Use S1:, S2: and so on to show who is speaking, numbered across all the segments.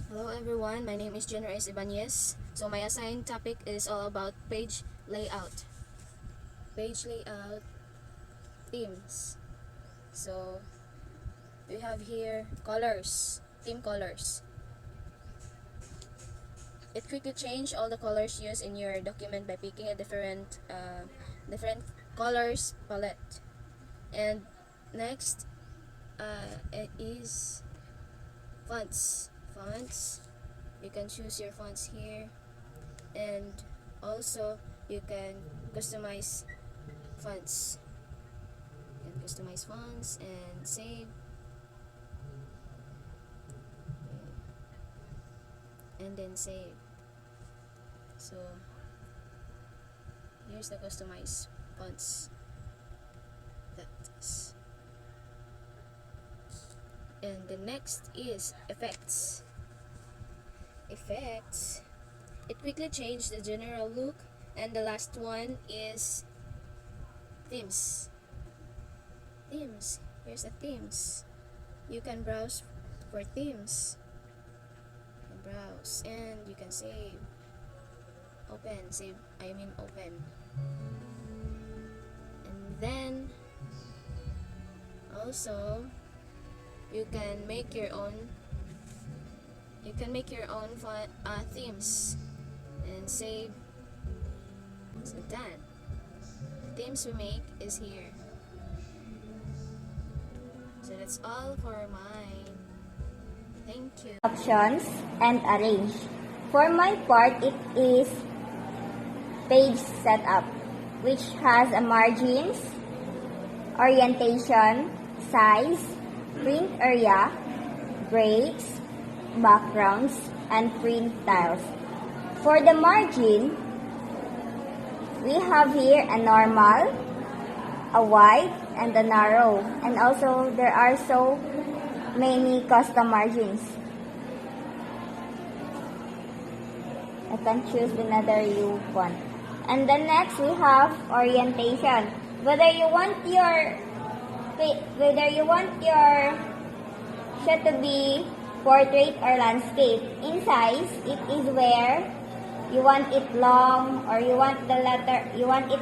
S1: Hello everyone, my name is Jennifer Ibanez. So my assigned topic is all about page layout. Page layout themes. So we have here colors, theme colors. It quickly change all the colors used in your document by picking a different colors palette. And next it is fonts. Fonts. You can choose your fonts here, and also you can customize fonts. You can customize fonts and save, and then save. So here's the customized fonts. That's and the next is effects. Effects. It quickly changed the general look, and the last one is themes. Themes. Here's the themes. You can browse for themes. You can browse and you can save. Open. Save. I mean open. And then also you can make your own. You can make your own themes and save. So done. The themes we make is here. So that's all for mine. Thank you.
S2: Options and arrange. For my part, it is page setup, which has a margins, orientation, size, print area, breaks, backgrounds, and print tiles. For the margin, we have here a normal, a wide, and a narrow. And also, there are so many custom margins. I can choose another you want. And then next, we have orientation. Whether you want your shot to be portrait or landscape. In size, it is where you want it long, or you want it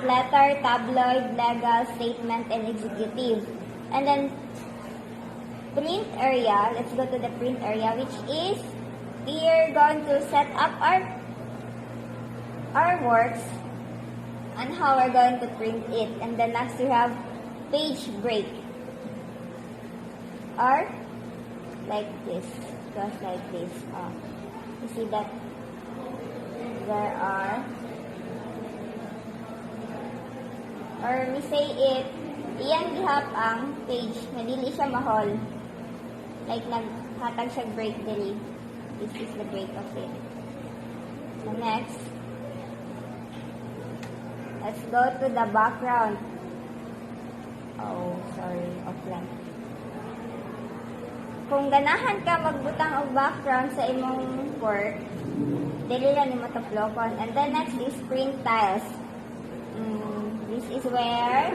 S2: letter, tabloid, legal, statement, and executive. And then print area, let's go to the print area, which is we're going to set up our works and how we're going to print it. And then next we have page break, or like this, just like this. You see that there are, or we say it, iyan gihap ang page na dili siya mahol, like naghatag siya break dili. This is the break of it. So next, let's go to the background. Oh, sorry, offline. Kung ganahan ka magbutang og background sa imong work, dili lang nimo taplokon. And then next is print tiles. This is where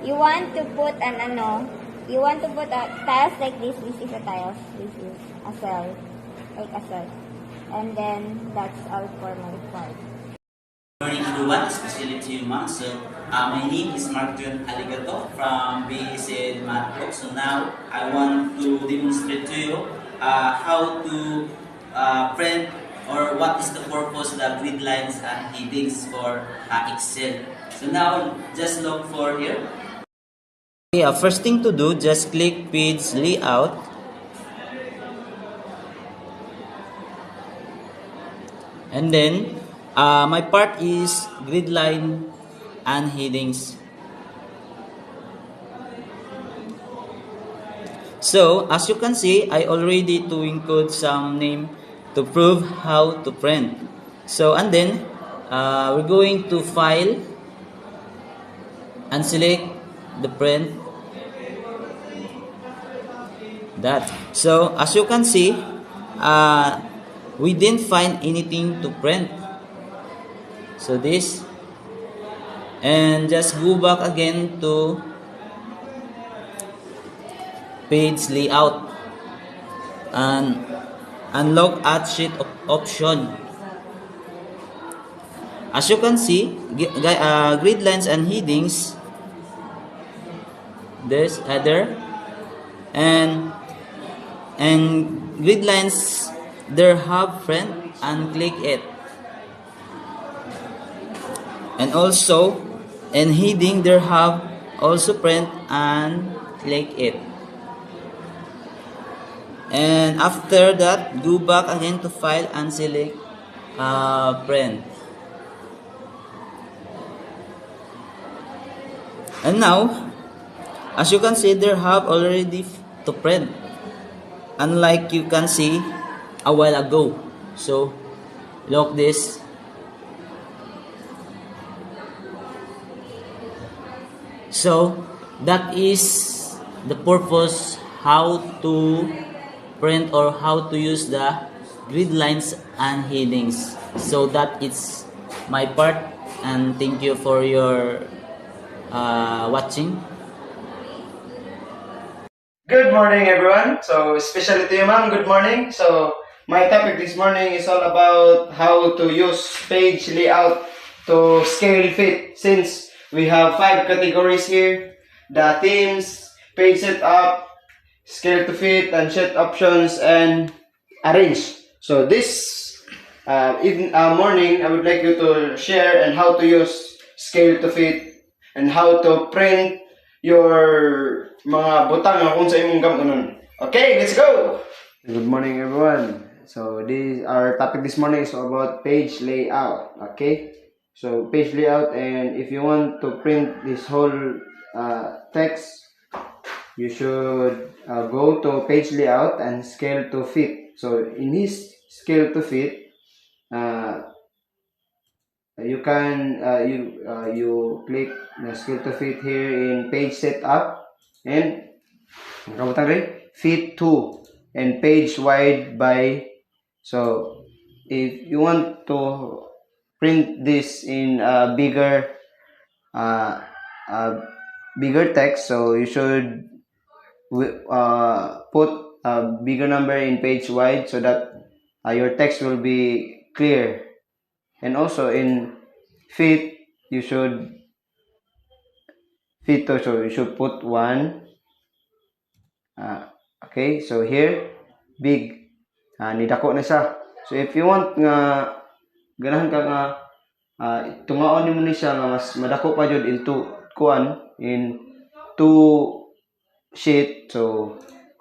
S2: you want to put a tiles like this. This is a tiles. This is a cell, like a cell. And then that's all for my part.
S3: Good morning everyone, especially to you ma'am. So my name is Mark John Aligato from BSN Math. So now I want to demonstrate to you how to print, or what is the purpose of the grid lines and headings for Excel. So now just look for here. Okay, first thing to do, just click page layout. And then my part is grid line and headings. So as you can see, I already to include some name to prove how to print. So and then we're going to file and select the print. That. So as you can see, we didn't find anything to print. So this, and just go back again to page layout, and and look at sheet option. As you can see, grid lines and headings, there's header, and grid lines there have print and click it, and also in heading there have also print and click it. And after that, go back again to file and select print. And now, as you can see, there have already to print, unlike you can see a while ago. So look this. So that is the purpose how to print or how to use the grid lines and headings. So that is my part, and thank you for your watching.
S4: Good morning, everyone. So, especially to you, ma'am, good morning. So, my topic this morning is all about how to use page layout to scale fit. Since we have 5 categories here: the themes, page setup, scale to fit, and set options, and arrange. So, this morning, I would like you to share and how to use scale to fit and how to print your mga butang nga kung sa imong gamunon. Okay, let's go! Good morning, everyone. So, our topic this morning is about page layout. Okay? So, page layout, and if you want to print this whole text, you should go to page layout and scale to fit. So, in this scale to fit, you can you click the scale to fit here in page setup, and fit to and page wide by. So if you want to print this in a bigger text, so you should put a bigger number in page wide so that your text will be clear. And also in fit, you should fit to, so you should put 1. Okay, so here big, nidako na siya. So if you want nga ganahan ka nga tungaon nimo ni siya nga mas madako pa jud into in 2 sheet, so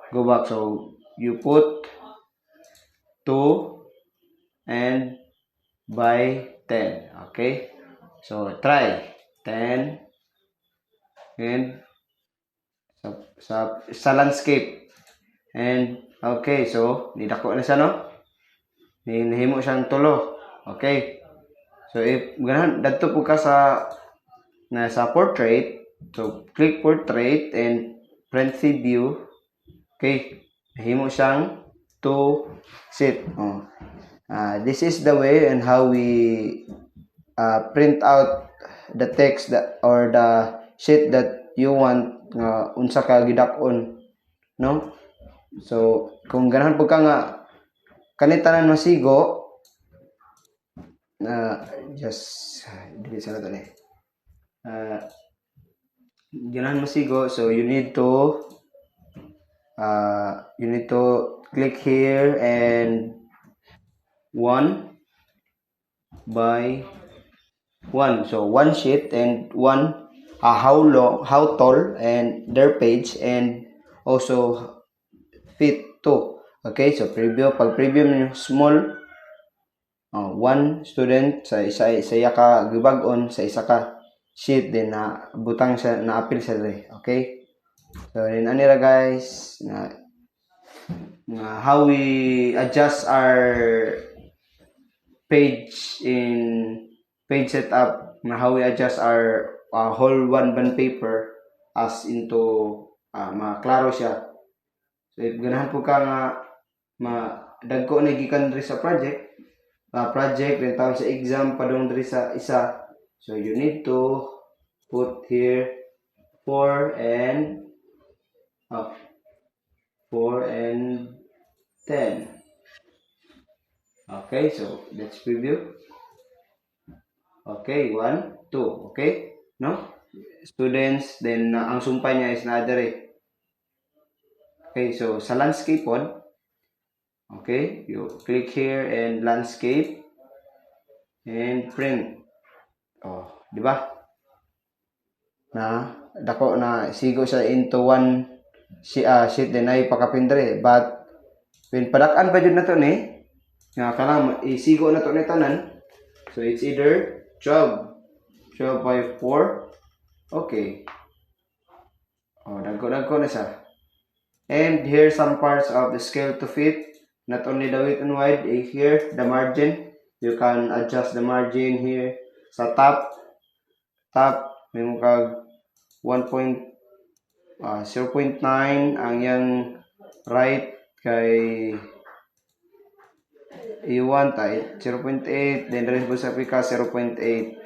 S4: go back, so you put 2 and by 10. Okay, so try 10 and sa landscape. And okay, so nidako na siya, no? Nahimo siyang tulo. Okay, so if ganahan dadto po ka sa portrait, so click portrait and print view. Okay, nahimo siyang 2 sheet. This is the way and how we print out the text that or the sheet that you want unsa ka gidak-on, no? So kung ganahan po ka nga kanitanan masigo, just delete sa nato ni. Ganahan masigo, so you need to click here and 1 by 1. So 1 sheet and 1 how tall and their page, and also fit to. Okay, so pag preview niyo small, 1 student sa isa ka gibag-on sa isa ka sheet, din na butang siya na apil siya dre. Okay, so then anira guys na how we adjust our page in page setup, how we adjust our whole 1 band paper as into maklaro siya. So if ganahan po ka nga dagko na gikan diri sa project then tawag sa exam padung diri sa isa, so you need to put here 4 and 10. Okay, so let's preview. Okay, 1, 2. Okay, no? Students, then ang sumpay niya is na dire. Okay, so sa landscape pod, okay, you click here and landscape and print. Oh, di ba? Na dako na sigo siya into one sheet then ay pakapindre, but when padak-an pa jud na to ni nga kanang isigo na to ni tanan, so it's either 12 by 4. Okay, oh dagko na siya. And here some parts of the scale to fit, not only the width and wide, here the margin, you can adjust the margin here sa top may kag 0.9 ang yang right kay you want 0.8, then the rest po sa pika 0.8.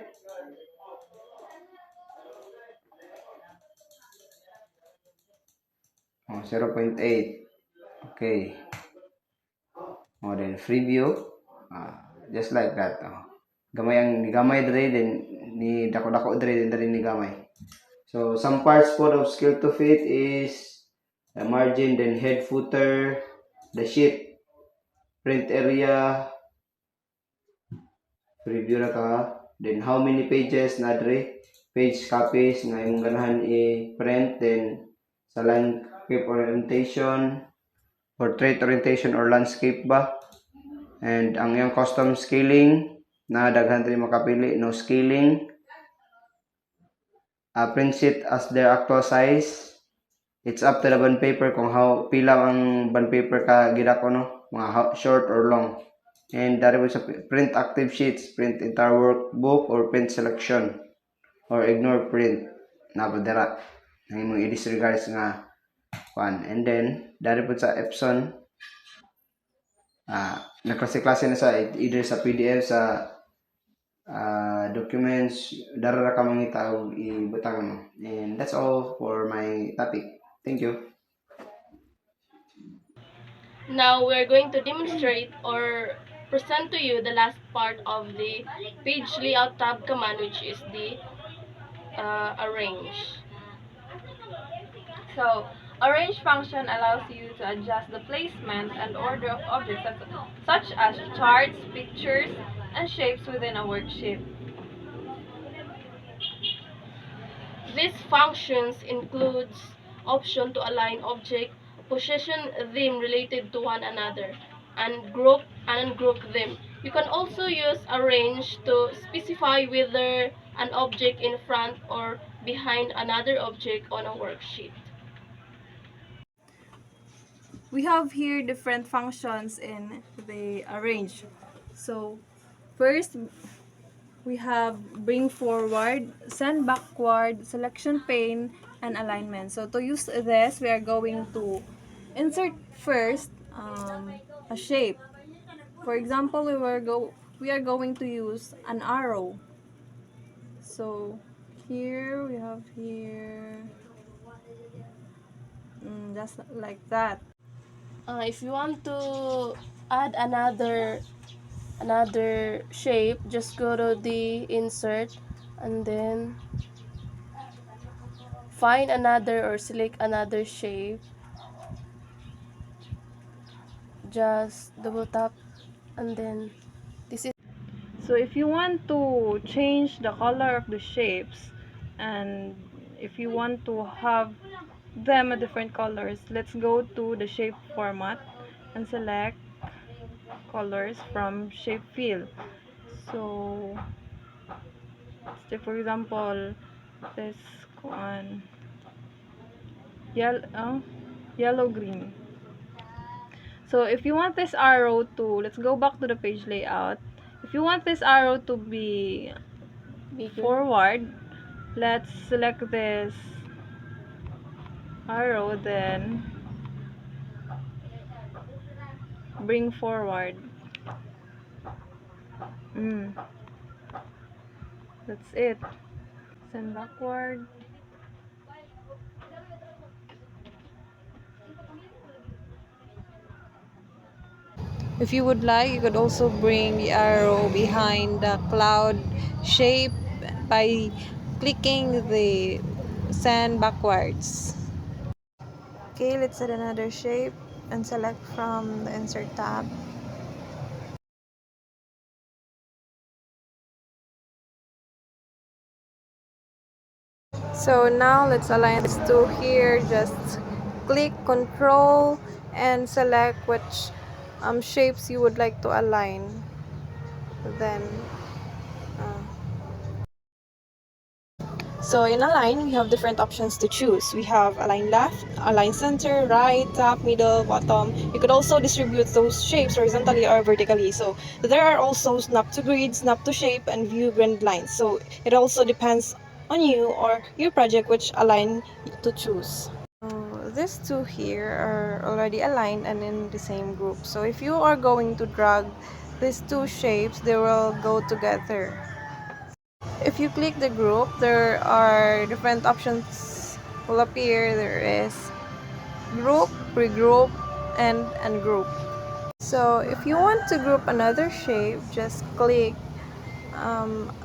S4: Oh, 0.8. Okay. Oh, then free view. Just like that. Oh. Gamay ang ni gamay dre, then ni dako-dako dre, then ni gamay. So some parts po of scale to fit is the margin, then head, footer, the sheet, print area, preview na ka, then how many pages na dre, page copies nga imong ganahan i-print, then sa landscape orientation, portrait orientation or landscape ba, and ang yung custom scaling na daghan dre makapili, no scaling, print sheet as their actual size. It's up to the bond paper kung how pila ang bond paper ka gidako, no, mga short or long. And dari po sa print active sheets, print entire workbook or print selection, or ignore print na po dira ang imong i-disregard nga one. And then dari po sa Epson, naklase-klase na sa either sa PDF, sa documents, dara ka mangita og ibutang mo. And that's all for my topic. Thank you.
S5: Now we're going to demonstrate or present to you the last part of the page layout tab command, which is the arrange. So, arrange function allows you to adjust the placement and order of objects such as charts, pictures, and shapes within a worksheet. These functions includes option to align object, position them related to one another, and group and ungroup them. You can also use arrange to specify whether an object in front or behind another object on a worksheet.
S6: We have here different functions in the arrange. So first, we have bring forward, send backward, selection pane, and alignment. So to use this, we are going to insert first a shape. For example, we are going to use an arrow. So here we have just like that.
S5: If you want to add another shape, just go to the insert and then find another or select another shape. Just double tap and then this is.
S6: So if you want to change the color of the shapes, and if you want to have them a different colors, let's go to the shape format and select colors from shape fill. So say for example this one yellow green. So if you want this arrow to, let's go back to the page layout. If you want this arrow to be forward, let's select this arrow, then bring forward. That's it. Send backward. If you would like, you could also bring the arrow behind the cloud shape by clicking the sand backwards. Okay, let's add another shape and select from the insert tab. So now let's align these two here. Just click Control and select which shapes you would like to align. Then, so in Align, we have different options to choose. We have Align Left, Align Center, Right, Top, Middle, Bottom. You could also distribute those shapes horizontally or vertically. So there are also Snap to Grid, Snap to Shape, and View Grid Lines. So it also depends on you or your project which align to choose. These two here are already aligned and in the same group. So if you are going to drag these two shapes, they will go together. If you click the group, there are different options will appear. There is group, regroup, and ungroup. So if you want to group another shape, just click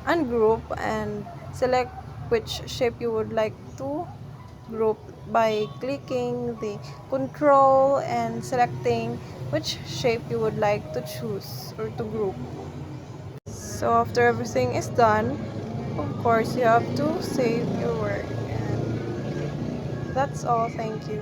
S6: ungroup and select which shape you would like to group by clicking the control and selecting which shape you would like to choose or to group. So after everything is done, of course you have to save your work. And that's all. Thank you.